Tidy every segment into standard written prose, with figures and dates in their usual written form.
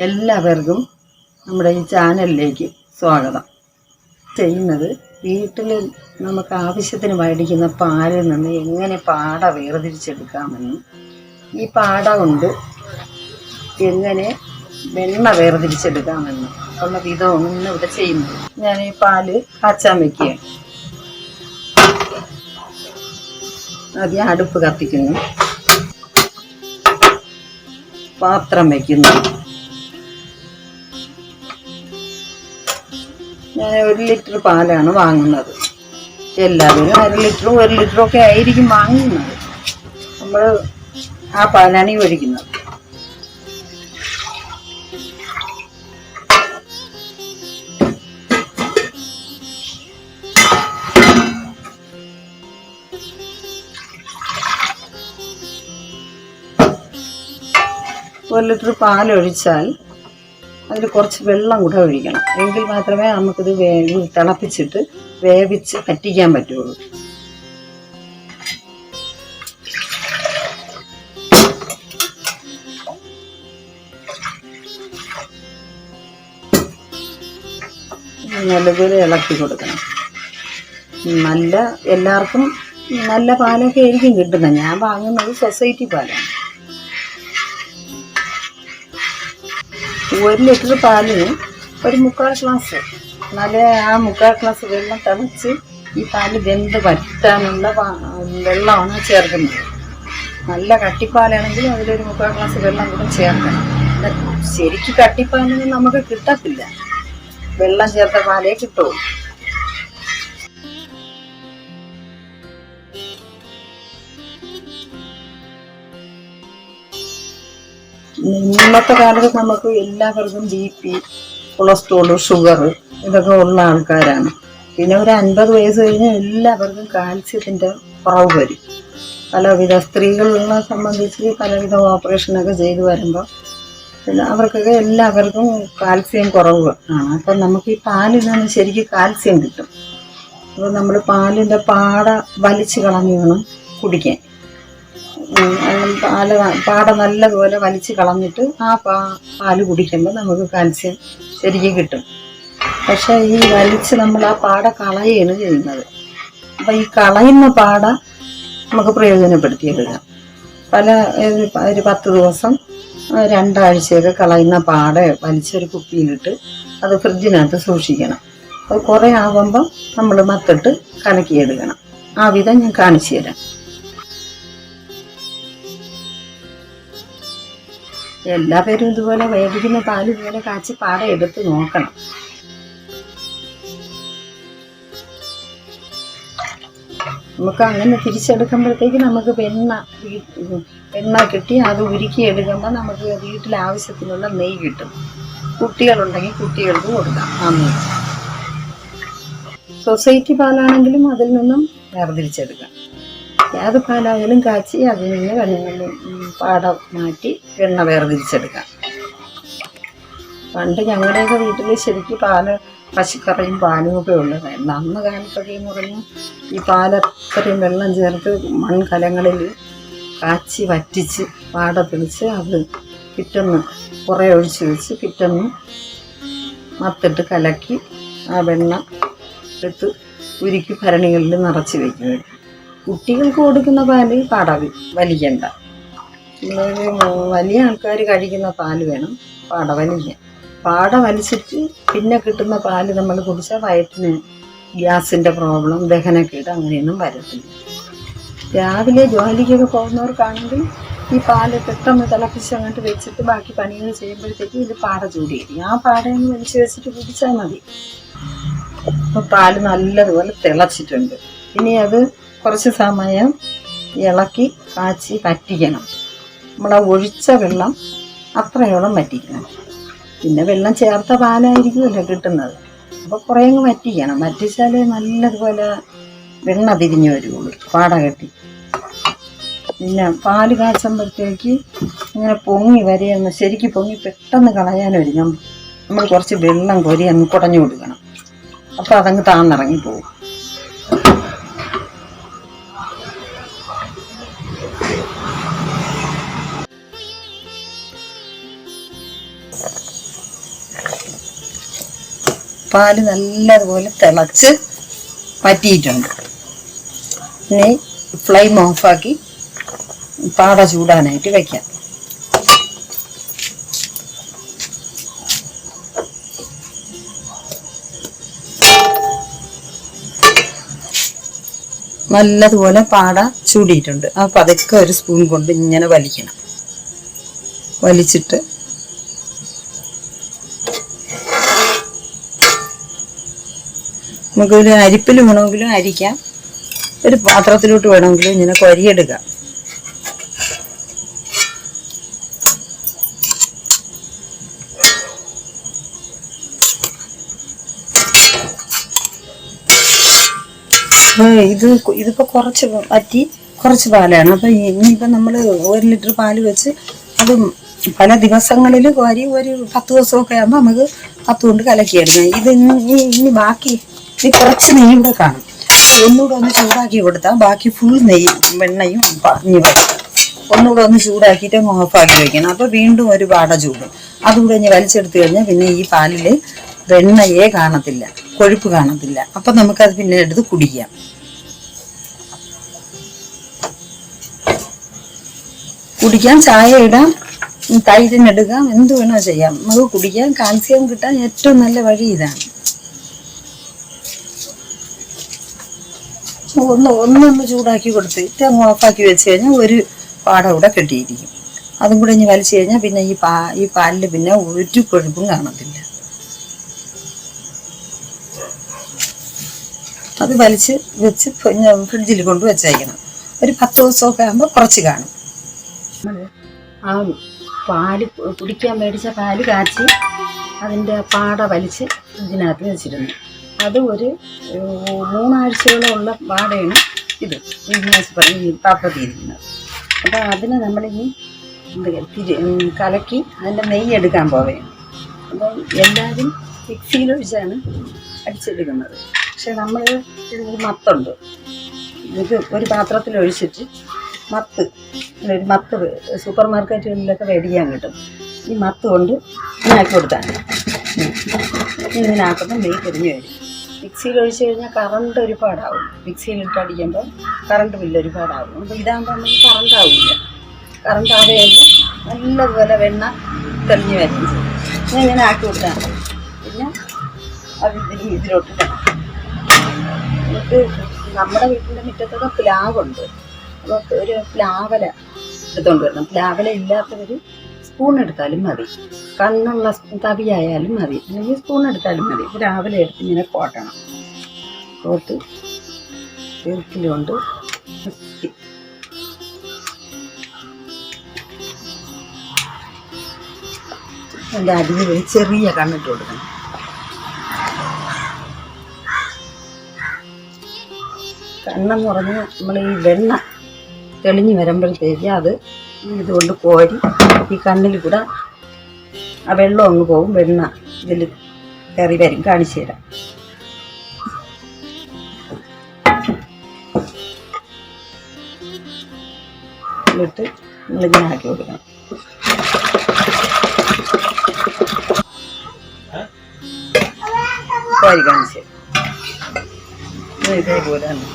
എല്ലാവർക്കും നമ്മുടെ ഈ ചാനലിലേക്ക് സ്വാഗതം. ചെയ്യുന്നത് വീട്ടിൽ നമുക്ക് ആവശ്യത്തിന് മേടിക്കുന്ന പാലിൽ നിന്ന് എങ്ങനെ പാട വേർതിരിച്ചെടുക്കാമെന്നും ഈ പാട കൊണ്ട് എങ്ങനെ വെണ്ണ വേർതിരിച്ചെടുക്കാമെന്നും ഉള്ള വിധമാണ് ഇന്ന് ഇവിടെ ചെയ്യുന്നത്. ഞാൻ ഈ പാല് കാച്ചാൻ വയ്ക്കുകയാണ്. ആദ്യം അടുപ്പ് കത്തിക്കുന്നു, പാത്രം വയ്ക്കുന്നു. ഞാൻ 1 ലിറ്റർ പാലാണ് വാങ്ങുന്നത്. എല്ലാവരും 1/2 ലിറ്ററും 1 ലിറ്ററും ഒക്കെ ആയിരിക്കും വാങ്ങുന്നത്. നമ്മൾ ആ പാലാണ് ഈ ഒഴിക്കുന്നത്. ഒരു ലിറ്റർ പാലൊഴിച്ചാൽ അതിൽ കുറച്ച് വെള്ളം കൂടെ ഒഴിക്കണം. എങ്കിൽ മാത്രമേ നമുക്കിത് തിളപ്പിച്ചിട്ട് വേവിച്ച് പറ്റിക്കാൻ പറ്റുള്ളൂ. നല്ലപോലെ ഇളക്കി കൊടുക്കണം. എല്ലാവർക്കും നല്ല പാലൊക്കെ ആയിരിക്കും കിട്ടുന്നത്. ഞാൻ വാങ്ങുന്നത് സൊസൈറ്റി പാലാണ്. 1 ലിറ്റർ പാലിന് 1/4 ഗ്ലാസ്, എന്നാലേ ആ 1/4 ഗ്ലാസ് വെള്ളം തിളച്ച് ഈ പാല് വെന്ത് വറ്റാനുള്ള വെള്ളമാണ് ചേർക്കുന്നത്. നല്ല കട്ടിപ്പാലാണെങ്കിൽ അതിലൊരു 1/4 ഗ്ലാസ് വെള്ളം കൂടെ ചേർക്കണം. ശരിക്കും കട്ടിപ്പാലൊന്നും നമുക്ക് കിട്ടത്തില്ല, വെള്ളം ചേർത്ത പാലേ കിട്ടുള്ളൂ. ഇന്നത്തെ കാലത്ത് നമുക്ക് എല്ലാവർക്കും BP, കൊളസ്ട്രോള്, ഷുഗർ ഇതൊക്കെ ഉള്ള ആൾക്കാരാണ്. പിന്നെ ഒരു 50 വയസ്സ് കഴിഞ്ഞാൽ എല്ലാവർക്കും കാൽസ്യത്തിൻ്റെ കുറവ് വരും. പലവിധ സ്ത്രീകളെ സംബന്ധിച്ച് പലവിധ ഓപ്പറേഷനൊക്കെ ചെയ്തു വരുമ്പോൾ അവർക്കൊക്കെ എല്ലാവർക്കും കാൽസ്യം കുറവ് ആണ്. അപ്പം നമുക്ക് ഈ പാലിൽ നിന്ന് ശരിക്കും കാൽസ്യം കിട്ടും. അപ്പോൾ നമ്മൾ പാലിൻ്റെ പാട വലിച്ച് കളഞ്ഞ് വേണം കുടിക്കാൻ. പാട നല്ലതുപോലെ വലിച്ച് കളഞ്ഞിട്ട് ആ പാല് കുടിക്കുമ്പോൾ നമുക്ക് കാൽസ്യം ശരിക്കും കിട്ടും. പക്ഷേ ഈ വലിച്ച് നമ്മൾ ആ പാട കളയുകയാണ് ചെയ്യുന്നത്. അപ്പം ഈ കളയുന്ന പാട നമുക്ക് പ്രയോജനപ്പെടുത്തിയെടുക്കാം. ഒരു 10 ദിവസം 2 ആഴ്ചയൊക്കെ കളയുന്ന പാട വലിച്ചൊരു കുപ്പിയിലിട്ട് അത് ഫ്രിഡ്ജിനകത്ത് സൂക്ഷിക്കണം. അത് കുറേ ആകുമ്പം നമ്മൾ മത്തിട്ട് കലക്കിയെടുക്കണം. ആ വിധം ഞാൻ കാണിച്ചു തരാം. എല്ലാവരും ഇതുപോലെ വേവിക്കുന്ന പാല് ഇതുപോലെ കാച്ചി പാട എടുത്ത് നോക്കണം. നമുക്ക് അങ്ങനെ തിരിച്ചെടുക്കുമ്പോഴത്തേക്ക് നമുക്ക് വെണ്ണ കിട്ടി അത് ഉരുക്കിയെടുക്കുമ്പോൾ നമുക്ക് വീട്ടിൽ ആവശ്യത്തിനുള്ള നെയ്യ് കിട്ടും. കുട്ടികളുണ്ടെങ്കിൽ കുട്ടികൾക്ക് കൊടുക്കാം. ആ നെയ്യ് സൊസൈറ്റി പാലാണെങ്കിലും അതിൽ നിന്നും വേർതിരിച്ചെടുക്കാം. ഏത് പാലായാലും കാച്ചി അതിൽ നിന്ന് പാട മാറ്റി വെണ്ണ വേർതിരിച്ചെടുക്കാം. പണ്ട് ഞങ്ങളുടെയൊക്കെ വീട്ടിൽ ശരിക്കും പശുക്കറിയും പാലും ഒക്കെ ഉള്ളതായിരുന്നു. അന്ന് കാലത്തൊക്കെ എന്ന് പറഞ്ഞാൽ ഈ പാലത്രയും വെള്ളം ചേർത്ത് മൺകലങ്ങളിൽ കാച്ചി വറ്റിച്ച് പാട തെളിച്ച് അത് പിറ്റന്ന് കുറേ ഒഴിച്ച് വെച്ച് പിറ്റന്ന് മത്തിട്ട് കലക്കി ആ വെണ്ണ എടുത്ത് ഉരുക്കി ഭരണികളിൽ നിറച്ച് വയ്ക്കുകയാണ്. കുട്ടികൾക്ക് കൊടുക്കുന്ന പാല് പാട വലിക്കണ്ട. വലിയ ആൾക്കാർ കഴിക്കുന്ന പാല് വേണം പാട വലിക്കാൻ. പാട വലിച്ചിട്ട് പിന്നെ കിട്ടുന്ന പാല് നമ്മൾ കുടിച്ചാൽ വയറ്റിന് ഗ്യാസിൻ്റെ പ്രോബ്ലം, ദഹനക്കേട് അങ്ങനെയൊന്നും വരത്തില്ല. രാവിലെ ജോലിക്കൊക്കെ പോകുന്നവർക്കാണെങ്കിൽ ഈ പാല് പെട്ടെന്ന് തിളപ്പിച്ച് അങ്ങോട്ട് വെച്ചിട്ട് ബാക്കി പണികൾ ചെയ്യുമ്പോഴത്തേക്ക് ഇത് പാട ചൂടിയിരിക്കും. ആ പാടയൊന്ന് വലിച്ച് വെച്ചിട്ട് കുടിച്ചാൽ മതി. അപ്പോൾ പാല് നല്ലതുപോലെ തിളച്ചിട്ടുണ്ട്. ഇനി അത് കുറച്ച് സമയം ഇളക്കി കാച്ചി വറ്റിക്കണം. നമ്മൾ ഒഴിച്ച വെള്ളം അത്രയോളം വറ്റിക്കണം. പിന്നെ വെള്ളം ചേർത്ത പാലായിരിക്കുമല്ലോ കിട്ടുന്നത്. അപ്പോൾ കുറേ അങ്ങ് വറ്റിക്കണം. വറ്റിച്ചാലേ നല്ലതുപോലെ വെണ്ണ തിരിഞ്ഞു വരുള്ളൂ, പാട കെട്ടി. പിന്നെ പാല് കാച്ചുമ്പോഴത്തേക്ക് ഇങ്ങനെ പൊങ്ങി വരെയൊന്ന് ശരിക്കും പൊങ്ങി പെട്ടെന്ന് കളയാനൊരുങ്ങും. നമ്മൾ കുറച്ച് വെള്ളം കോരി അങ്ങ് കുടഞ്ഞു കൊടുക്കണം. അപ്പോൾ അതങ്ങ് താന്നിറങ്ങി പോകും. പാല് നല്ലതുപോലെ തിളച്ച് പറ്റിയിട്ടുണ്ട്. ഇനി ഫ്ലെയിം ഓഫാക്കി പാട ചൂടാനായിട്ട് വെക്കാം. നല്ലതുപോലെ പാട ചൂടിയിട്ടുണ്ട്. അപ്പം അതൊക്കെ ഒരു സ്പൂൺ കൊണ്ട് ഇങ്ങനെ വലിക്കണം. വലിച്ചിട്ട് നമുക്കൊരു അരിപ്പിൽ വേണമെങ്കിലും അരിക്കാം, ഒരു പാത്രത്തിലോട്ട് വേണമെങ്കിലും ഇങ്ങനെ കൊരിയെടുക്കാം. ഇതിപ്പോൾ കുറച്ച് പറ്റി കുറച്ച് പാലാണ്. അപ്പം ഇനിയിപ്പം നമ്മൾ 1 ലിറ്റർ പാല് വെച്ച് അത് പല ദിവസങ്ങളിൽ കോരി ഒരു 10 ദിവസമൊക്കെ ആകുമ്പോൾ നമുക്ക് 10 കൊണ്ട് കലക്കിയെടുക്കാം. ഇനി ബാക്കി ഇനി കുറച്ച് നെയ്യും കൂടെ കാണും. ഒന്നുകൂടെ ഒന്ന് ചൂടാക്കി കൊടുത്താൽ ബാക്കി ഫുൾ വെണ്ണയും ഇനി വരും. ഒന്നുകൂടെ ഒന്ന് ചൂടാക്കിയിട്ട് ഓഫാക്കി വെക്കണം. അപ്പോൾ വീണ്ടും ഒരു പാട ചൂടും. അതുകൂടെ ഇനി വലിച്ചെടുത്ത് കഴിഞ്ഞാൽ പിന്നെ ഈ പാലിൽ വെണ്ണയെ കാണത്തില്ല, കൊഴുപ്പ് കാണത്തില്ല. അപ്പം നമുക്കത് പിന്നെ എടുത്ത് കുടിക്കാം. ചായ ഇടാം, തൈരിനെടുക്കാം, എന്ത് വേണോ ചെയ്യാം. നമുക്ക് കുടിക്കാൻ കാൽസ്യം കിട്ടാൻ ഏറ്റവും നല്ല വഴി ഇതാണ്. ഒന്നൊന്ന് ചൂടാക്കി കൊടുത്തിട്ട് അങ്ങ് ഓഫാക്കി വെച്ച് കഴിഞ്ഞാൽ ഒരു പാട കൂടെ കെട്ടിയിരിക്കും. അതും കൂടെ ഇനി വലിച്ചു കഴിഞ്ഞാൽ പിന്നെ ഈ പാലിൽ പിന്നെ ഒരു കൊഴുപ്പും കാണത്തില്ല. അത് വലിച്ച് വെച്ച് ഫ്രിഡ്ജിൽ കൊണ്ട് വെച്ചേക്കണം. ഒരു 10 ദിവസമൊക്കെ ആകുമ്പോൾ കുറച്ച് കാണും. ആ പാല് കുടിക്കാൻ മേടിച്ച പാല് കാച്ചി അതിൻ്റെ പാട വലിച്ച് ഫ്രിഡ്ജിനകത്ത് വെച്ചിരുന്നു. അത് ഒരു 3 ആഴ്ചയോളം ഉള്ള പാടയാണ് ഇത് ഈ പാത്രത്തിരിക്കുന്നത്. അപ്പോൾ അതിനെ നമ്മളിനി കലക്കി അതിൻ്റെ നെയ്യ് എടുക്കാൻ പോവുകയാണ്. അപ്പം എല്ലാവരും മിക്സിയിലൊഴിച്ചാണ് അടിച്ചെടുക്കുന്നത്. പക്ഷെ നമ്മൾ ഒരു മത്തുണ്ട്, ഇത് ഒരു പാത്രത്തിലൊഴിച്ചിട്ട് ഒരു മത്ത് സൂപ്പർ മാർക്കറ്റുകളിലൊക്കെ മേടിക്കാൻ കിട്ടും. ഈ മത്ത് കൊണ്ട് ഇങ്ങനാക്കി കൊടുത്താൽ ഇങ്ങനാക്കുമ്പോൾ നെയ്യ് പൊരിഞ്ഞ് വരും. മിക്സിയിൽ ഒഴിച്ച് കഴിഞ്ഞാൽ കറണ്ട് ഒരുപാടാവും. മിക്സിയിലിട്ട് അടിക്കുമ്പോൾ കറണ്ട് ബില്ല് ഒരുപാടാവും. അപ്പോൾ ഇതാകുമ്പോൾ നമുക്ക് കറണ്ട് ആവില്ല. കറണ്ട് ആവുകയുമ്പോൾ നല്ലതുപോലെ വെണ്ണ തെളിഞ്ഞ് വരും. ഇങ്ങനെ ആക്കി കൊടുത്താൽ മതി. പിന്നെ അത് ഇതിലോട്ട് നമുക്ക് നമ്മുടെ വീട്ടിൻ്റെ മുറ്റത്തൊക്കെ പ്ലാവുണ്ട്. അപ്പോൾ ഒരു പ്ലാവല എടുത്തുകൊണ്ട് വരണം. പ്ലാവല ഇല്ലാത്തവർ സ്പൂൺ എടുത്താലും മതി, കണ്ണുള്ള തവിയായാലും മതി, അല്ലെങ്കിൽ സ്പൂൺ എടുത്താലും മതി. പ്ലാവല എടുത്ത് ഇങ്ങനെ കോട്ടണം. കോട്ട് ചെറുക്കിലുകൊണ്ട് അതിൻ്റെ അടിയിൽ ചെറിയ കണ്ണിട്ട് കൊടുക്കണം. കണ്ണെന്ന് പറഞ്ഞാൽ നമ്മൾ ഈ വെണ്ണ തെളിഞ്ഞ് വരുമ്പോഴത്തേക്ക് അത് ഇതുകൊണ്ട് കോരി ഈ കണ്ണിൽ കൂടെ ആ വെള്ളം അങ്ങ് പോകും. വെണ്ണ ഇതിൽ കയറി വരും. കാണിച്ചു തരാം. എന്നിട്ട് നമ്മളിങ്ങനെ ആക്കി കൊടുക്കണം. കോരി കാണിച്ചു തരാം. ഇതേപോലെ തന്നെ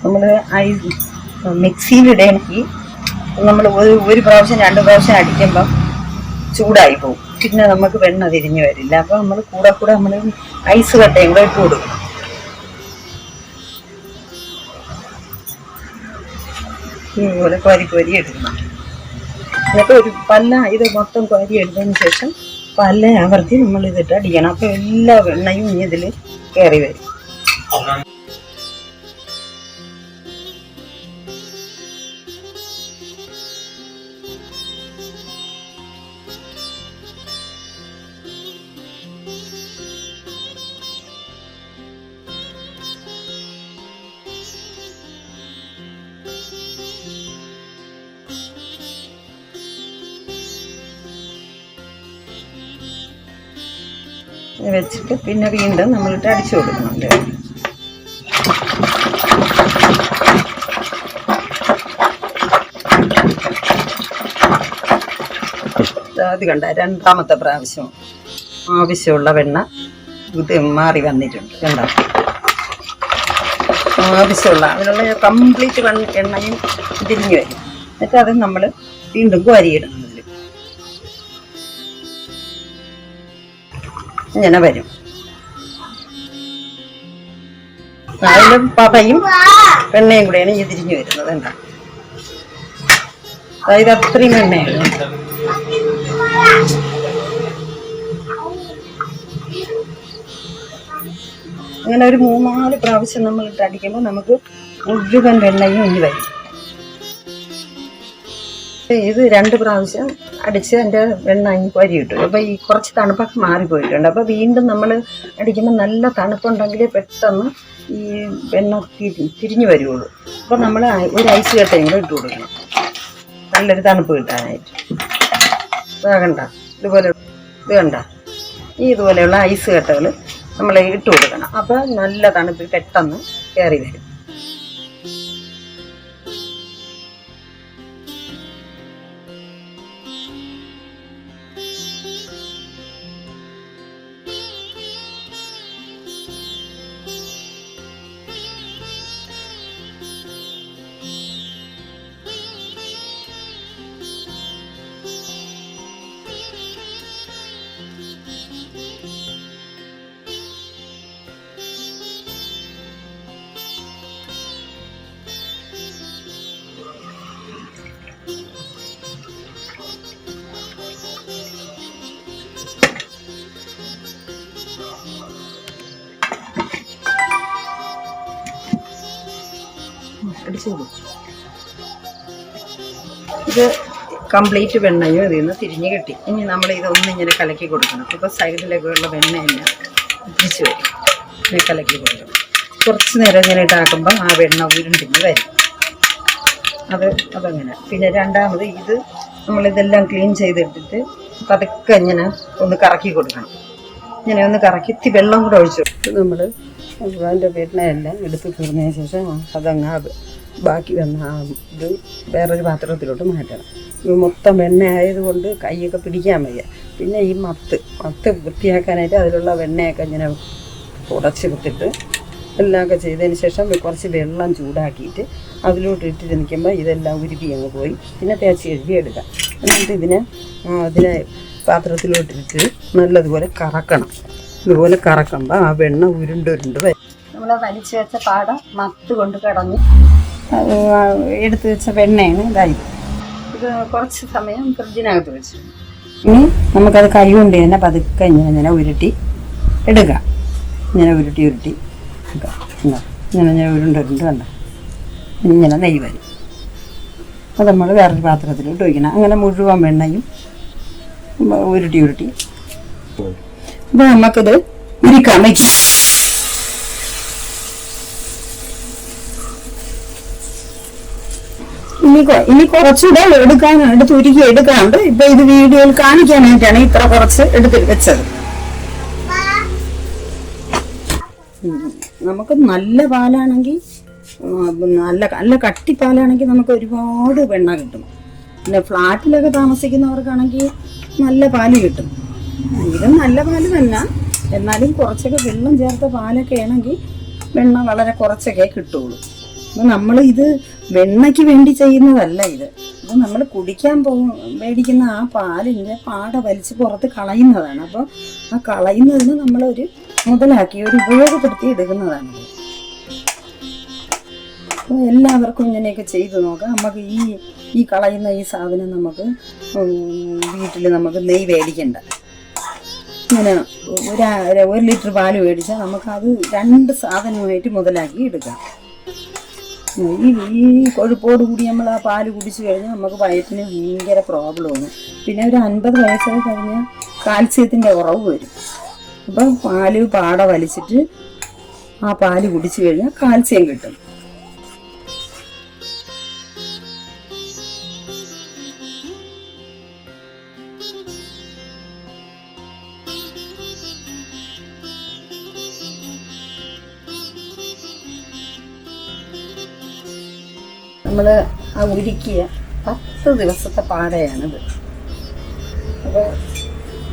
നമ്മൾ മിക്സിയിലിടണമെങ്കിൽ നമ്മൾ ഒരു പ്രാവശ്യം 2 പ്രാവശ്യം അടിക്കുമ്പം ചൂടായി പോകും. പിന്നെ നമുക്ക് വെണ്ണ തിരിഞ്ഞു വരില്ല. അപ്പോൾ നമ്മൾ കൂടെ നമ്മൾ ഐസ് കട്ടയും കൂടെ ഇട്ട് കൊടുക്കും. ഇതുപോലെ കോരി എടുക്കണം. എന്നിട്ട് ഒരു ഇത് മൊത്തം കോരി എടുത്തതിന് ശേഷം പല്ല ആവർത്തി നമ്മൾ ഇതിട്ട് അടിക്കണം. അപ്പോൾ എല്ലാ വെണ്ണയും ഇനി ഇതിൽ കയറി വരും. വെച്ചിട്ട് പിന്നെ വീണ്ടും നമ്മളിട്ട് അടിച്ചു കൊടുക്കണം. അത് കണ്ട രണ്ടാമത്തെ പ്രാവശ്യം ആവശ്യമുള്ള വെണ്ണ ഇത് മാറി വന്നിട്ടുണ്ട്. കണ്ട ആവശ്യമുള്ള അതിനുള്ള കംപ്ലീറ്റ് എണ്ണയും തിരിഞ്ഞു വരും. എന്നിട്ട് അത് നമ്മൾ വീണ്ടും കോരിയിടണം. ഇങ്ങനെ വരും. അതിലും പതയും വെണ്ണയും കൂടെയാണ് ഈ തിരിഞ്ഞു വരുന്നത്. എന്താ അതായത് അത്രയും വെണ്ണയാണ്. അങ്ങനെ ഒരു 3-4 പ്രാവശ്യം നമ്മൾ ഇട്ട് അടിക്കുമ്പോൾ നമുക്ക് മുഴുവൻ വെണ്ണയും ഇനി വരും. ഇത് 2 പ്രാവശ്യം അടിച്ച് എൻ്റെ വെണ്ണ ഇനി കോരി കിട്ടും. അപ്പോൾ ഈ കുറച്ച് തണുപ്പൊക്കെ മാറിപ്പോയിട്ടുണ്ട്. അപ്പോൾ വീണ്ടും നമ്മൾ അടിക്കുമ്പോൾ നല്ല തണുപ്പുണ്ടെങ്കിലേ പെട്ടെന്ന് ഈ വെണ്ണ തിരിഞ്ഞു വരുള്ളൂ. അപ്പോൾ നമ്മൾ ഒരു ഐസ് കട്ടയും കൂടെ ഇട്ട് കൊടുക്കണം, നല്ലൊരു തണുപ്പ് കിട്ടാനായിട്ട്. കണ്ട ഇതുപോലെ ഇത് കണ്ട ഇതുപോലെയുള്ള ഐസ് കട്ടകൾ നമ്മൾ ഇട്ട് കൊടുക്കണം. അപ്പോൾ നല്ല തണുപ്പ് പെട്ടെന്ന് കയറി വരും. ഇത് കംപ്ലീറ്റ് വെണ്ണയും ഇതിൽ നിന്ന് തിരിഞ്ഞ് കിട്ടി. ഇനി നമ്മൾ ഇതൊന്നിങ്ങനെ കലക്കി കൊടുക്കണം. ഇപ്പോൾ സൈഡിലേക്കുള്ള വെണ്ണയെല്ലാം തിരിച്ച് വരും. ഇങ്ങനെ കലക്കി കൊടുക്കണം. കുറച്ച് നേരം ഇങ്ങനെ ഇട്ടാക്കുമ്പോൾ ആ വെണ്ണ ഉരുണ്ടിഞ്ഞ് വരും. അതങ്ങനെ. പിന്നെ രണ്ടാമത് ഇത് നമ്മളിതെല്ലാം ക്ലീൻ ചെയ്തിട്ടിട്ട് പതുക്കെ ഇങ്ങനെ ഒന്ന് കറക്കി കൊടുക്കണം. ഇങ്ങനെ ഒന്ന് കറക്കി ഇത്തി വെള്ളം കൂടെ ഒഴിച്ചു. നമ്മൾ അതിൻ്റെ വെണ്ണയെല്ലാം എടുത്ത് തീർന്നതിന് ശേഷം അതങ്ങ് ബാക്കി വന്ന ഇത് വേറൊരു പാത്രത്തിലോട്ട് മാറ്റണം. ഇത് മൊത്തം വെണ്ണ ആയതുകൊണ്ട് കൈയൊക്കെ പിടിക്കാൻ വയ്യ. പിന്നെ ഈ മത്ത് വൃത്തിയാക്കാനായിട്ട് അതിലുള്ള വെണ്ണയൊക്കെ ഇങ്ങനെ തുടച്ച് വിട്ടിട്ട് എല്ലാമൊക്കെ ചെയ്തതിന് ശേഷം കുറച്ച് വെള്ളം ചൂടാക്കിയിട്ട് അതിലോട്ട് ഇട്ടിട്ട് നിൽക്കുമ്പോൾ ഇതെല്ലാം ഉരുപ്പി അങ്ങ് പോയി പിന്നെ തേച്ച് കഴുകി എടുക്കാം. എന്നിട്ട് അതിനെ പാത്രത്തിലോട്ടിട്ട് നല്ലതുപോലെ കറക്കണം. ഇതുപോലെ കറക്കുമ്പോൾ ആ വെണ്ണ ഉരുണ്ട് വരും. നമ്മൾ വലിച്ചു വെച്ച പാട മത്ത് കൊണ്ട് കടഞ്ഞ് എടുത്തു വെച്ച വെണ്ണയാണ് ഇതായി. ഇത് കുറച്ച് സമയം ഫ്രിഡ്ജിനകത്ത് വെച്ചു. ഇനി നമുക്കത് കൈ കൊണ്ട് തന്നെ പതുക്കെ ഇങ്ങനെ ഉരുട്ടി എടുക്കാം. ഇങ്ങനെ ഉരുട്ടി ഇങ്ങനെ ഉരുണ്ട് കണ്ട ഇങ്ങനെ നെയ്യ് വരും. അത് നമ്മൾ വേറൊരു പാത്രത്തിലോട്ട് ഒഴിക്കണം. അങ്ങനെ മുഴുവൻ വെണ്ണയും ഉരുട്ടി അപ്പോൾ നമുക്കിത് ഉരുക്കാൻ വയ്ക്കും. ഇനി കുറച്ചുകൂടെ എടുത്ത് ഉരുക്കി എടുക്കാറുണ്ട്. ഇപ്പൊ ഇത് വീഡിയോയിൽ കാണിക്കാനായിട്ടാണ് ഇത്ര കുറച്ച് എടുത്ത് വെച്ചത്. നമുക്ക് നല്ല പാലാണെങ്കിൽ നല്ല കട്ടിപ്പാലാണെങ്കിൽ നമുക്ക് ഒരുപാട് വെണ്ണ കിട്ടും. പിന്നെ ഫ്ലാറ്റിലൊക്കെ താമസിക്കുന്നവർക്കാണെങ്കിൽ നല്ല പാല് കിട്ടും. ഇതും നല്ല പാല് തന്നെ, എന്നാലും കുറച്ചൊക്കെ വെള്ളം ചേർത്ത പാലൊക്കെ ആണെങ്കിൽ വെണ്ണ വളരെ കുറച്ചൊക്കെ കിട്ടുള്ളൂ. അപ്പം നമ്മൾ ഇത് വെണ്ണയ്ക്ക് വേണ്ടി ചെയ്യുന്നതല്ല. ഇത് നമ്മൾ കുടിക്കാൻ മേടിക്കുന്ന ആ പാലിൻ്റെ പാട വലിച്ച് പുറത്ത് കളയുന്നതാണ്. അപ്പോൾ ആ കളയുന്നതിന് നമ്മളൊരു മുതലാക്കി ഒരു ഉപയോഗപ്പെടുത്തി എടുക്കുന്നതാണ്. അപ്പോൾ എല്ലാവർക്കും ഇങ്ങനെയൊക്കെ ചെയ്ത് നോക്കാം. നമുക്ക് ഈ കളയുന്ന ഈ സാധനം നമുക്ക് വീട്ടിൽ നമുക്ക് നെയ്യ് മേടിക്കണ്ട. ഇങ്ങനെ 1 ലിറ്റർ പാല് മേടിച്ചാൽ നമുക്കത് 2 സാധനമായിട്ട് മുതലാക്കി എടുക്കാം. ഈ കൊഴുപ്പോട് കൂടി നമ്മൾ ആ പാല് കുടിച്ചു കഴിഞ്ഞാൽ നമുക്ക് വയറ്റിന് ഭയങ്കര പ്രോബ്ലമാണ്. പിന്നെ ഒരു 50 വയസ്സായി കഴിഞ്ഞാൽ കാൽസ്യത്തിൻ്റെ കുറവ് വരും. അപ്പം പാട വലിച്ചിട്ട് ആ പാല് കുടിച്ചു കഴിഞ്ഞാൽ കാൽസ്യം കിട്ടും. നമ്മൾ ആ ഉരുക്കിയ 10 ദിവസത്തെ പാടയാണിത്. അപ്പോൾ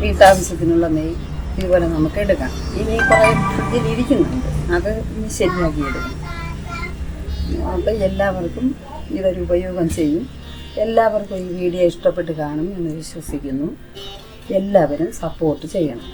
വീട്ടാവശ്യത്തിനുള്ള നെയ്യ് ഇതുപോലെ നമുക്ക് എടുക്കാം. ഈ നെയ്യ് കുറേ ഫ്രിഡ്ജിൽ ഇരിക്കുന്നുണ്ട്, അത് ഇനി ശരിയാക്കി എടുക്കാം. അപ്പോൾ എല്ലാവർക്കും ഇതൊരു ഉപയോഗം ചെയ്യും. എല്ലാവർക്കും ഈ വീഡിയോ ഇഷ്ടപ്പെട്ട് കാണും എന്ന് വിശ്വസിക്കുന്നു. എല്ലാവരും സപ്പോർട്ട് ചെയ്യണം.